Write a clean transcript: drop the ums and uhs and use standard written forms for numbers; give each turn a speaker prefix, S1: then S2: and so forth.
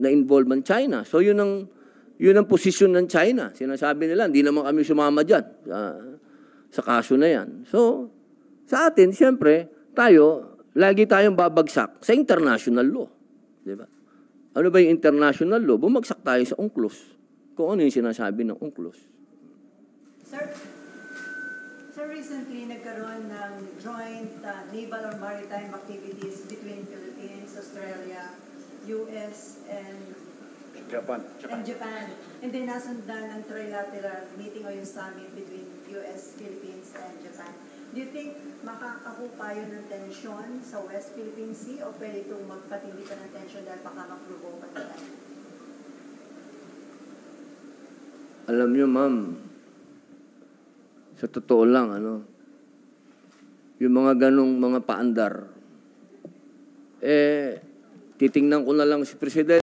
S1: na involvement China. So yun ang posisyon ng China. Sinasabi nila, hindi naman kami sumama dyan sa kaso na yan. So, sa atin, siyempre, lagi tayong babagsak sa international law. Diba? Ano ba yung international law? Bumagsak tayo sa UNCLOS. Kung ano yung sinasabi ng UNCLOS.
S2: Sir, recently nagkaroon ng joint naval or maritime activities between Philippines, Australia, US, and Japan. And then nasundan ng trilateral meeting o yung summit between US, Philippines, and Japan. Do you think makakahupa yun ng tensyon sa West Philippine Sea o pwede itong magpatindi pa ng tensyon dahil baka mag-provoke nila?
S1: Alam nyo, ma'am, sa totoo lang, yung mga ganong mga paandar, titingnan ko na lang si Presidente.